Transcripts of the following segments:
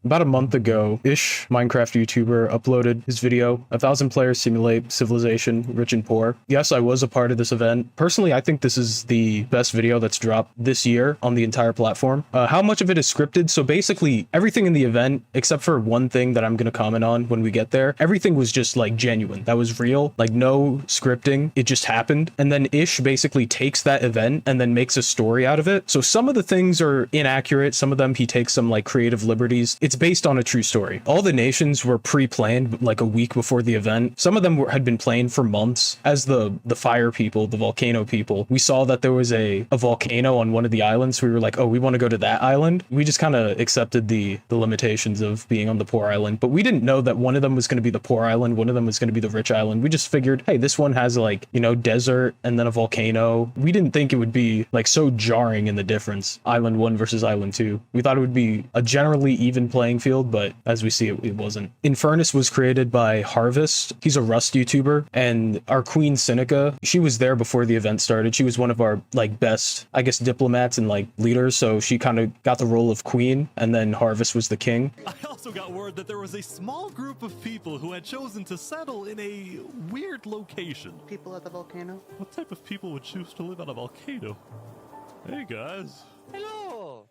About a month ago, Ish, Minecraft YouTuber, uploaded his video, 1,000 players simulate civilization, rich and poor. Yes, I was a part of this event. Personally, I think this is the best video that's dropped this year on the entire platform. How much of it is scripted? So basically, everything in the event, except for one thing that I'm going to comment on when we get there, everything was just like genuine. That was real, like no scripting. It just happened. And then Ish basically takes that event and then makes a story out of it. So some of the things are inaccurate. Some of them he takes some like creative liberties. It's based on a true story. All the nations were pre-planned like a week before the event. Some of them had been planned for months. As the fire people, the volcano people, we saw that there was a volcano on one of the islands. We were like, oh, we want to go to that island. We just kind of accepted the limitations of being on the poor island, but we didn't know that one of them was going to be the poor island, one of them was going to be the rich island. We just figured, hey, this one has like, you know, desert and then a volcano. We didn't think it would be like so jarring in the difference, island 1 versus island 2. We thought it would be a generally even playing field, but as we see, it wasn't. Infernus was created by Harvest. He's a Rust YouTuber, and our queen Seneca, she was there before the event started. She was one of our like best, I guess, diplomats and like leaders, so she kind of got the role of queen, and then Harvest was the king. I also got word that there was a small group of people who had chosen to settle in a weird location. People at the volcano? What type of people would choose to live on a volcano? Hey guys. Hello!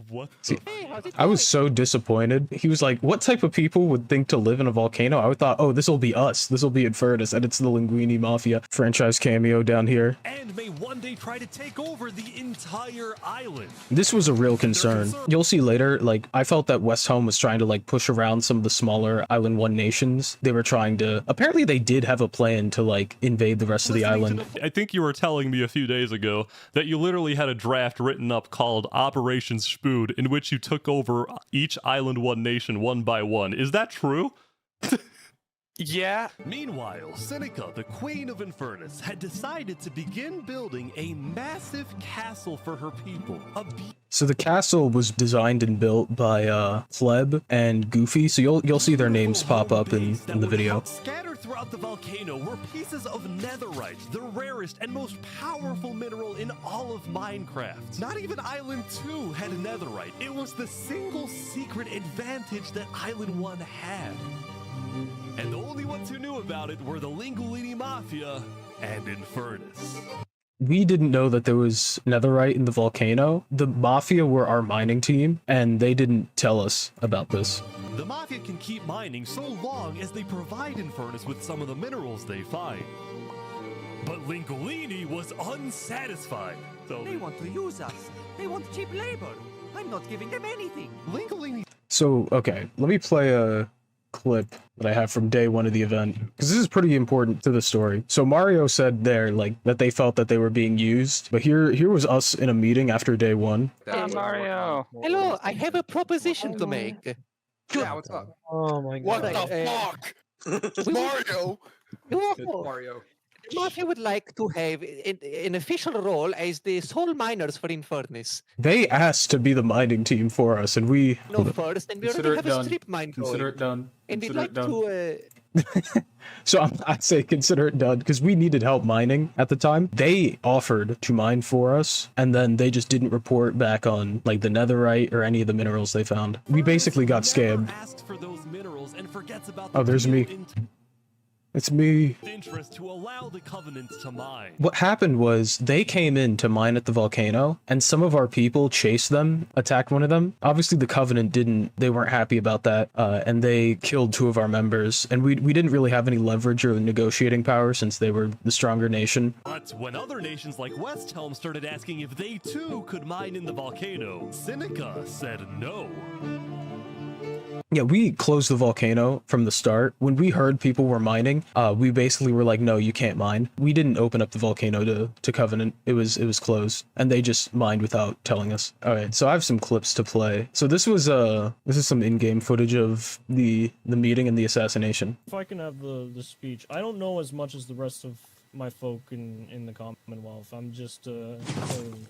What? See, Hey, how's it I was so disappointed. He was like, what type of people would think to live in a volcano? I thought, oh, this will be us. This will be Infernus. And it's the Linguini Mafia franchise cameo down here. And may one day try to take over the entire island. This was a real concern. You'll see later, like, I felt that West Home was trying to, like, push around some of the smaller Island 1 nations. They were trying to... Apparently, they did have a plan to, like, invade the rest of the island. I think you were telling me a few days ago that you literally had a draft written up called Operation Spood, in which you took over each Island 1 nation one by one. Is that true? Yeah. Meanwhile, Seneca, the Queen of Infernus, had decided to begin building a massive castle for her people. So the castle was designed and built by Fleb and Goofy, so you'll see their names pop up in the video. Scattered throughout the volcano were pieces of netherite, the rarest and most powerful mineral in all of Minecraft. Not even Island 2 had netherite. It was the single secret advantage that Island 1 had. And the only ones who knew about it were the Linguini Mafia and Infernus. We didn't know that there was netherite in the volcano. The Mafia were our mining team, and they didn't tell us about this. The Mafia can keep mining so long as they provide Infernus with some of the minerals they find. But Linguini was unsatisfied. So They want to use us. They want cheap labor. I'm not giving them anything. Linguini... So, okay, let me play a clip that I have from day 1 of the event, because this is pretty important to the story. So Mario said there, like, that they felt that they were being used, but here was us in a meeting after day 1. Hey, Mario. Hello, I have a proposition to make. Yeah, what's up? Oh my god. What the fuck? we- Mario. No, Mario. the Mafia would like to have an official role as the sole miners for Infernus. They asked to be the mining team for us, and we... No, first, and we Consider already it have a done. strip mine Consider going. it done. And we'd Consider like it done. to... So I say consider it done, because we needed help mining at the time. They offered to mine for us, and then they just didn't report back on like the netherite or any of the minerals they found. We basically got scammed. Asked for those minerals and forgets about Oh, there's me. It's me. Interest to allow the Covenants to mine. What happened was they came in to mine at the volcano, and some of our people chased them, attacked one of them. Obviously the Covenant they weren't happy about that, and they killed 2 of our members, and we didn't really have any leverage or negotiating power since they were the stronger nation. But when other nations like West Helm started asking if they too could mine in the volcano, Seneca said no. Yeah, we closed the volcano from the start. When we heard people were mining, we basically were like, no, you can't mine. We didn't open up the volcano to Covenant. It was closed, and they just mined without telling us. All right, so I have some clips to play. So this is some in-game footage of the meeting and the assassination. If I can have the speech. I don't know as much as the rest of my folk in the Commonwealth. I'm just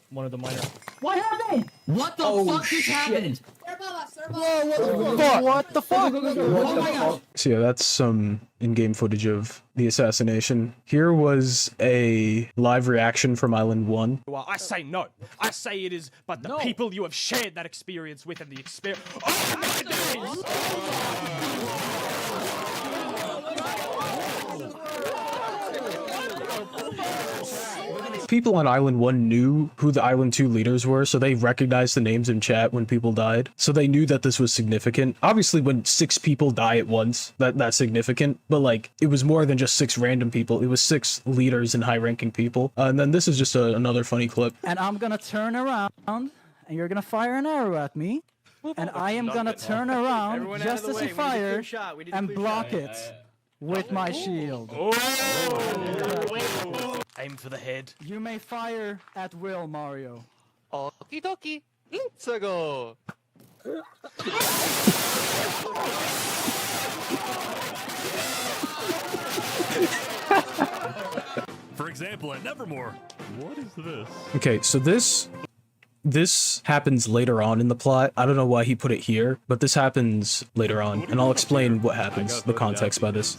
one of the minor. What happened? What the fuck just happened? What the fuck? Oh my gosh. So yeah, that's some in-game footage of the assassination. Here was a live reaction from Island 1. Well, I say no. I say it is, but the people you have shared that experience with and the experience. Oh, People on Island 1 knew who the Island 2 leaders were, so they recognized the names in chat when people died. So they knew that this was significant. Obviously, when 6 people die at once, that's significant. But, like, it was more than just 6 random people. It was 6 leaders and high-ranking people. And then this is just another funny clip. And I'm gonna turn around, and you're gonna fire an arrow at me. And I am gonna turn around just as you fire and block it with my shield. Aim for the head. You may fire at will, Mario. Okie dokie. Let's go. For example, at Nevermore. What is this? Okay, so this happens later on in the plot. I don't know why he put it here, but this happens later on, and I'll explain what happens, the context by this.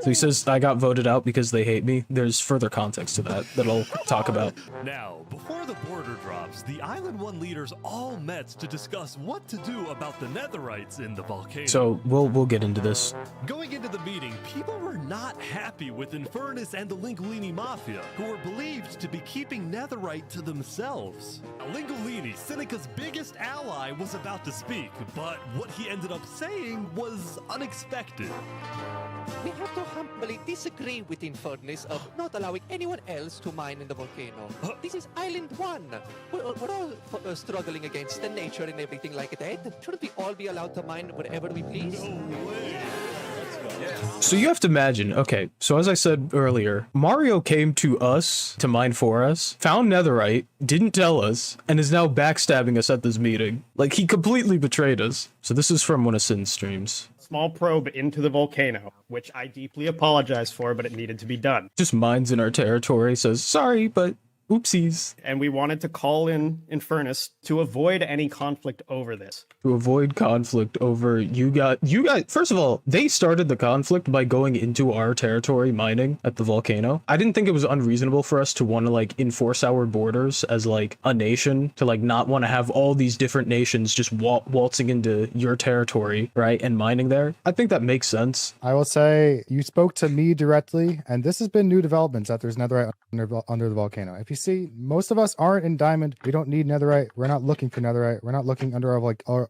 So he says, I got voted out because they hate me. There's further context to that I'll talk about. Now, before the border drops, the Island 1 leaders all met to discuss what to do about the Netherites in the volcano. So we'll get into this. Going into the meeting, people were not happy with Infernus and the Lingolini Mafia, who were believed to be keeping Netherite to themselves. Lingolini, Seneca's biggest ally, was about to speak, but what he ended up saying was unexpected. We have to humbly disagree with Infernus of not allowing anyone else to mine in the volcano. This is Island 1. We're all struggling against the nature and everything like that. Shouldn't we all be allowed to mine wherever we please? So you have to imagine, okay, so as I said earlier, Mario came to us to mine for us, found Netherite, didn't tell us, and is now backstabbing us at this meeting. Like, he completely betrayed us. So this is from one of Sin's streams. Small probe into the volcano, which I deeply apologize for, but it needed to be done. Just mines in our territory, says, sorry, but oopsies. And we wanted to call in Infernus to avoid any conflict over this. To avoid conflict over you guys. First of all, they started the conflict by going into our territory mining at the volcano. I didn't think it was unreasonable for us to want to like enforce our borders as like a nation, to like not want to have all these different nations just waltzing into your territory, right, and mining there. I think that makes sense. I will say you spoke to me directly, and this has been new developments that there's netherite under the volcano. If you see, most of us aren't in diamond. We don't need netherite. We're not looking for netherite. We're not looking under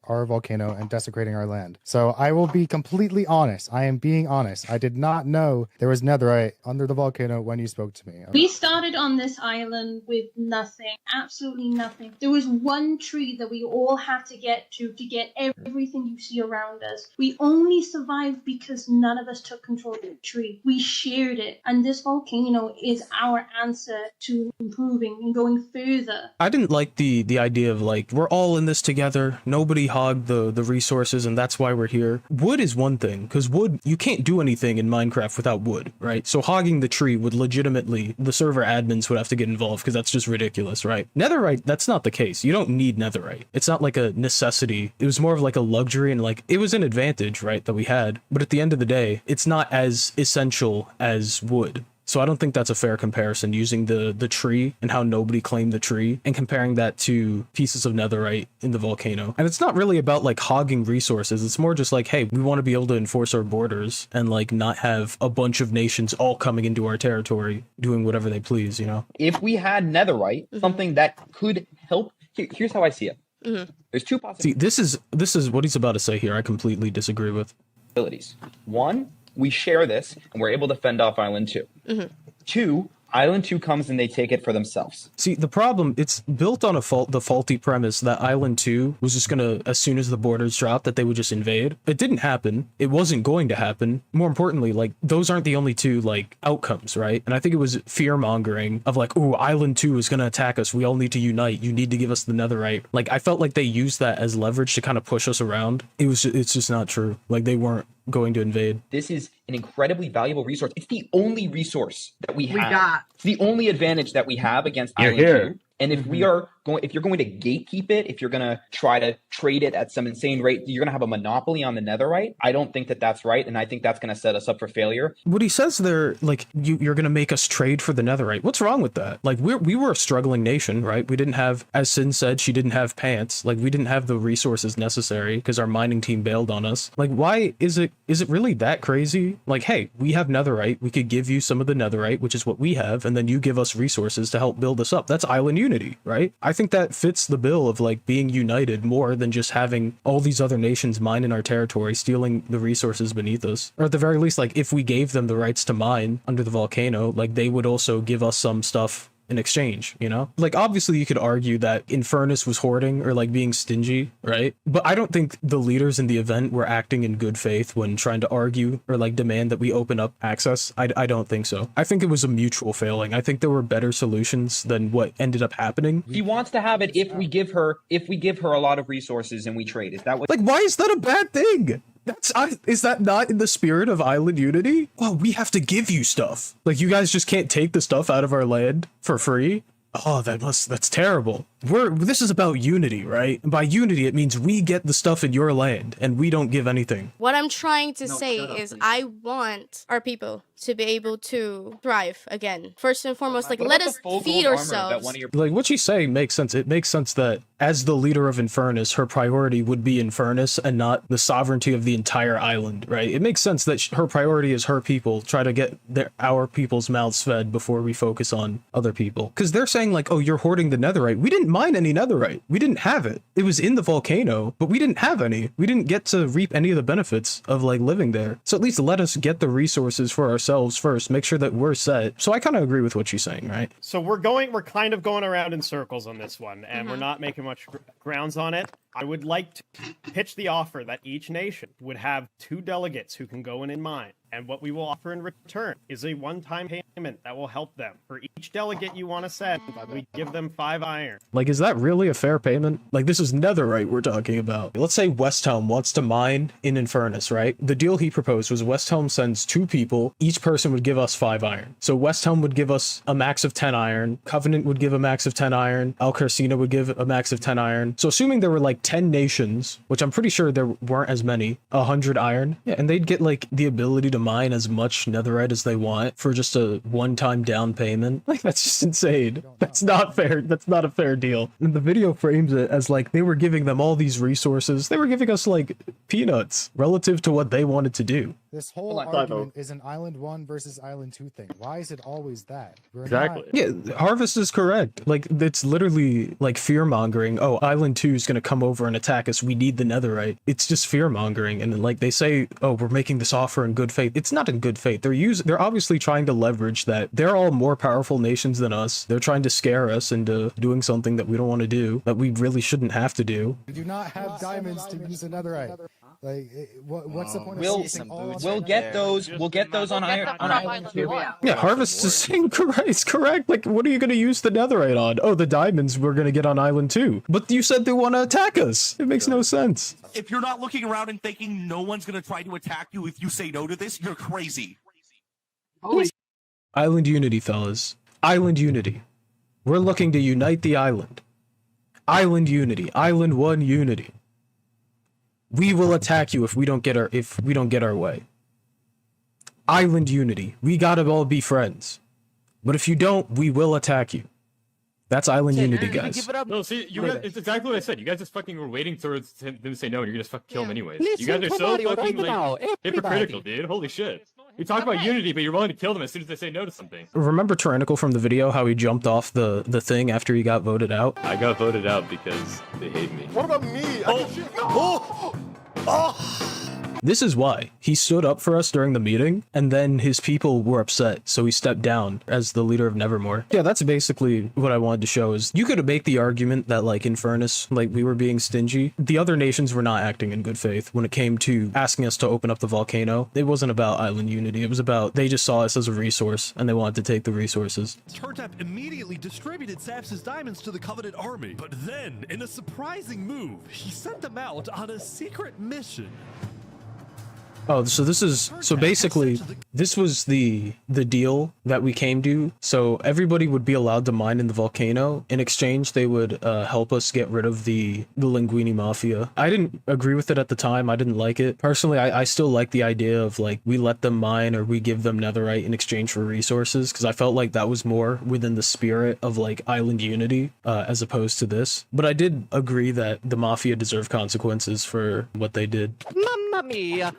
our volcano and desecrating our land. So I will be completely honest. I am being honest. I did not know there was netherite under the volcano when you spoke to me. We started on this island with nothing, absolutely nothing. There was one tree that we all had to get get everything you see around us. We only survived because none of us took control of the tree. We shared it, and this volcano is our answer to improving and going further. I didn't like the idea of like, we're all in this together. Nobody hogged the resources, and that's why we're here. Wood is one thing, because wood, you can't do anything in Minecraft without wood, right? So hogging the tree would legitimately, the server admins would have to get involved, because that's just ridiculous, right? Netherite, that's not the case. You don't need netherite. It's not like a necessity. It was more of like a luxury, and like, it was an advantage, right, that we had. But at the end of the day, it's not as essential as wood. So I don't think that's a fair comparison, using the tree and how nobody claimed the tree and comparing that to pieces of netherite in the volcano. And it's not really about like hogging resources. It's more just like, hey, we want to be able to enforce our borders and like not have a bunch of nations all coming into our territory doing whatever they please, you know? If we had netherite, something that could help, here's how I see it. There's two possibilities. See, this is what he's about to say here. I completely disagree with. One, we share this and we're able to fend off Island 2. 2, Island 2 comes and they take it for themselves. See, the problem, it's built on the faulty premise that Island 2 was just gonna, as soon as the borders dropped, that they would just invade. It didn't happen. It wasn't going to happen. More importantly, like, those aren't the only two, like, outcomes, right? And I think it was fear-mongering of like, ooh, Island 2 is gonna attack us. We all need to unite. You need to give us the netherite. Like, I felt like they used that as leverage to kind of push us around. It's just not true. Like, they weren't going to invade. This is an incredibly valuable resource. It's the only resource that we have. It's the only advantage that we have against Island 2. And if if you're going to gatekeep it, if you're going to try to trade it at some insane rate, you're going to have a monopoly on the netherite. I don't think that that's right, and I think that's going to set us up for failure. What he says there, like, you're going to make us trade for the netherite. What's wrong with that? Like, we were a struggling nation, right? We didn't have, as Sin said, she didn't have pants. Like, we didn't have the resources necessary because our mining team bailed on us. Like, why is it really that crazy? Like, hey, we have netherite. We could give you some of the netherite, which is what we have, and then you give us resources to help build us up. That's island unity, right? I think that fits the bill of like being united more than just having all these other nations mine in our territory, stealing the resources beneath us. Or at the very least, like if we gave them the rights to mine under the volcano, like they would also give us some stuff in exchange, you know? Like obviously you could argue that Infernus was hoarding or like being stingy, right? But I don't think the leaders in the event were acting in good faith when trying to argue or like demand that we open up access. I don't think so. I think it was a mutual failing. I think there were better solutions than what ended up happening. She wants to have it if we give her a lot of resources and we trade. Is that what? Like, why is that a bad thing? Is that not in the spirit of island unity? Well, we have to give you stuff. Like, you guys just can't take the stuff out of our land for free? Oh, that's terrible. This is about unity, right? And by unity, it means we get the stuff in your land and we don't give anything. What I'm trying to say is I want our people to be able to thrive again. First and foremost, like, let us feed ourselves. Like, what she's saying makes sense. It makes sense that as the leader of Infernus, her priority would be Infernus and not the sovereignty of the entire island, right? It makes sense that her priority is her people, try to get our people's mouths fed before we focus on other people. Because they're saying like, oh, you're hoarding the netherite. We didn't mine any netherite. We didn't have it. It was in the volcano, but we didn't have any. We didn't get to reap any of the benefits of like living there. So at least let us get the resources for ourselves first, make sure that we're set. So I kind of agree with what she's saying, right? So we're kind of going around in circles on this one, and we're not making much grounds on it. I would like to pitch the offer that each nation would have 2 delegates who can go in and mine. And what we will offer in return is a one-time payment that will help them. For each delegate you want to send, we give them 5 iron. Like, is that really a fair payment? Like, this is netherite we're talking about. Let's say West Helm wants to mine in Infernus, right? The deal he proposed was West Helm sends 2 people. Each person would give us 5 iron. So West Helm would give us a max of 10 iron. Covenant would give a max of 10 iron. Al Carcina would give a max of 10 iron. So assuming there were like 10 nations, which I'm pretty sure there weren't as many, 100 iron. Yeah, and they'd get like the ability to mine as much netherite as they want for just a one-time down payment. Like, that's just insane. That's not fair. That's not a fair deal. And the video frames it as like they were giving them all these resources. They were giving us like peanuts relative to what they wanted to do. This whole argument is an Island 1 versus Island 2 thing. Why is it always that? Exactly. Yeah, Harvest is correct. Like, it's literally like fear-mongering. Oh, Island 2 is going to come over and attack us. We need the netherite. It's just fear-mongering. And like they say, oh, we're making this offer in good faith. It's not in good faith. They're obviously trying to leverage that they're all more powerful nations than us. They're trying to scare us into doing something that we don't want to do, that we really shouldn't have to do. We do not have diamonds to use a netherite. Like, what's the point of we'll get those. We'll get those on Island 2. Yeah, Harvest is saying correct. Like, what are you going to use the netherite on? Oh, the diamonds we're going to get on Island 2. But you said they want to attack us. It makes no sense. If you're not looking around and thinking no one's going to try to attack you if you say no to this, you're crazy. Island unity, fellas. Island unity. We're looking to unite the island. Island unity. Island 1 unity. We will attack you if we don't get our way. Island unity. We gotta all be friends. But if you don't, we will attack you. That's island unity, guys. Give it up. No, see, it's exactly what I said. You guys just fucking were waiting for them to say no, and you're just fucking kill them anyways. You guys are so fucking hypocritical, dude. Holy shit. You talk about unity, but you're willing to kill them as soon as they say no to something. Remember Tyrannical from the video, how he jumped off the thing after he got voted out? I got voted out because they hate me. What about me? This is why. He stood up for us during the meeting, and then his people were upset, so he stepped down as the leader of Nevermore. Yeah, that's basically what I wanted to show is you could make the argument that, like, Infernus, like, we were being stingy. The other nations were not acting in good faith when it came to asking us to open up the volcano. It wasn't about island unity. It was about they just saw us as a resource, and they wanted to take the resources. Turtap immediately distributed Saps' diamonds to the Covenant army, but then, in a surprising move, he sent them out on a secret mission. Oh, so this is so basically this was the deal that we came to. So everybody would be allowed to mine in the volcano. In exchange, they would help us get rid of the Linguini Mafia. I didn't agree with it at the time. I didn't like it. Personally, I still like the idea of like we let them mine or we give them netherite in exchange for resources, because I felt like that was more within the spirit of like island unity as opposed to this. But I did agree that the Mafia deserve consequences for what they did. Mamma mia!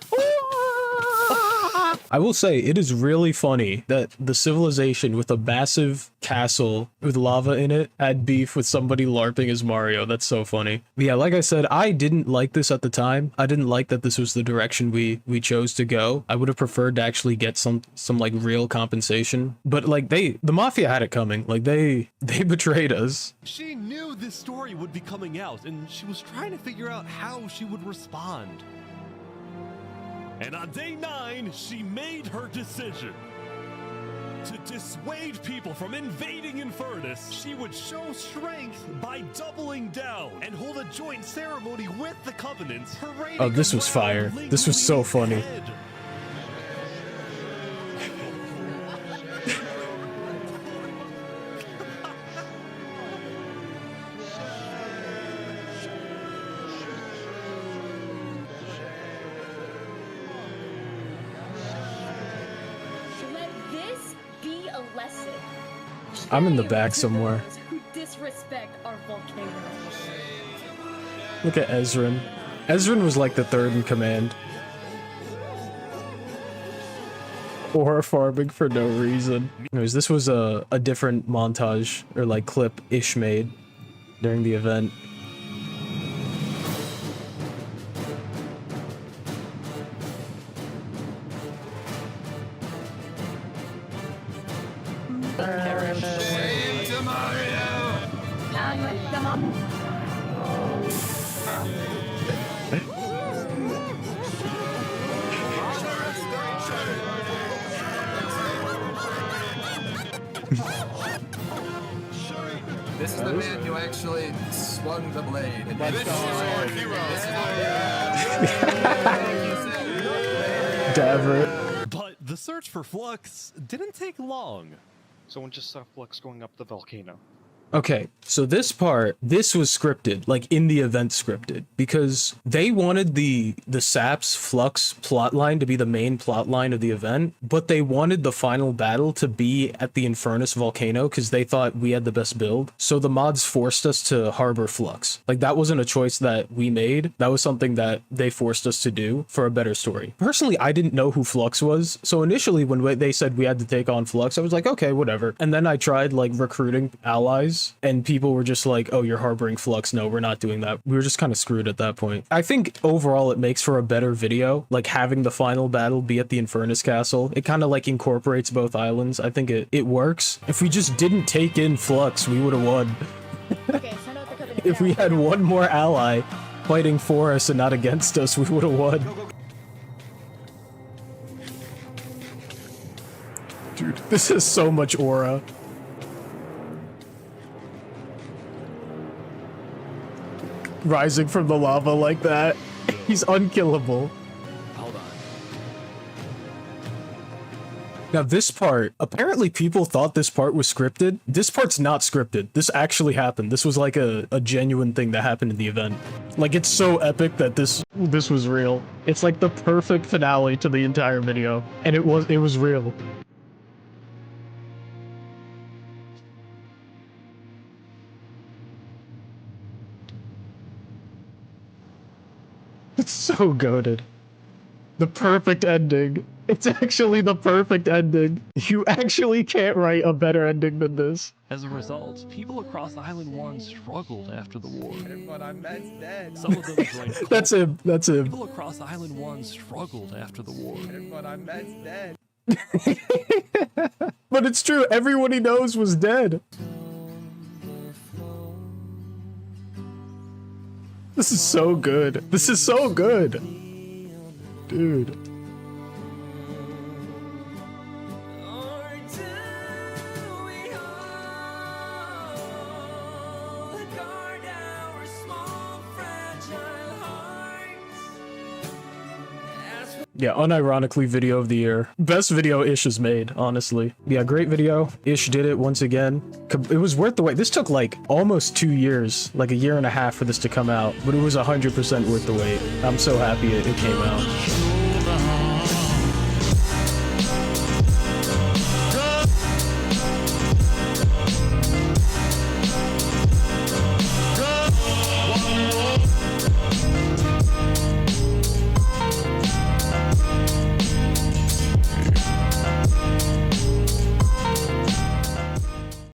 I will say it is really funny that the civilization with a massive castle with lava in it had beef with somebody LARPing as Mario. That's so funny. But yeah, like I said, I didn't like this at the time. I didn't like that this was the direction we chose to go. I would have preferred to actually get some like real compensation. But like the Mafia had it coming. Like they betrayed us. She knew this story would be coming out, and she was trying to figure out how she would respond. And on day 9, she made her decision. To dissuade people from invading Infernus, she would show strength by doubling down and hold a joint ceremony with the Covenants. Oh, this was fire. This was so funny. I'm in the back somewhere. Who disrespect our volcano. Look at Ezrin. Ezrin was like the third in command. Or farming for no reason. Anyways, this was a different montage or like clip Ish made during the event. This is the man who actually swung the blade. This is our hero. Davert. But the search for Flux didn't take long. Someone just saw Flux going up the volcano. Okay, so this was scripted, like in the event scripted, because they wanted the Saps Flux plotline to be the main plotline of the event, but they wanted the final battle to be at the Infernus volcano because they thought we had the best build. So the mods forced us to harbor Flux. Like that wasn't a choice that we made. That was something that they forced us to do for a better story. Personally, I didn't know who Flux was. So initially when they said we had to take on Flux, I was like, okay, whatever. And then I tried like recruiting allies. And people were just like, oh, you're harboring Flux. No, we're not doing that. We were just kind of screwed at that point. I think overall it makes for a better video, like having the final battle be at the Infernus Castle. It kind of like incorporates both islands. I think it works. If we just didn't take in Flux, we would have won. Okay, send out the Covenant. If we had one more ally fighting for us and not against us, we would have won. Dude, this is so much aura. Rising from the lava like that. He's unkillable. Hold on. Now this part, apparently people thought this part was scripted. This part's not scripted. This actually happened. This was like a genuine thing that happened in the event. Like it's so epic that this was real. It's like the perfect finale to the entire video. And it was real. It's so goated. The perfect ending. It's actually the perfect ending. You actually can't write a better ending than this. As a result, people across Island 1 struggled after the war. But I meant dead. Some of them joined That's him. That's him. People across Island 1 struggled after the war. But I meant dead. But it's true. Everyone he knows was dead. This is so good. This is so good. Dude. Yeah, unironically video of the year. Best video Ish has made, honestly. Yeah, great video. Ish did it once again. It was worth the wait. This took like almost 2 years, like a year and a half for this to come out, but it was 100% worth the wait. I'm so happy it came out.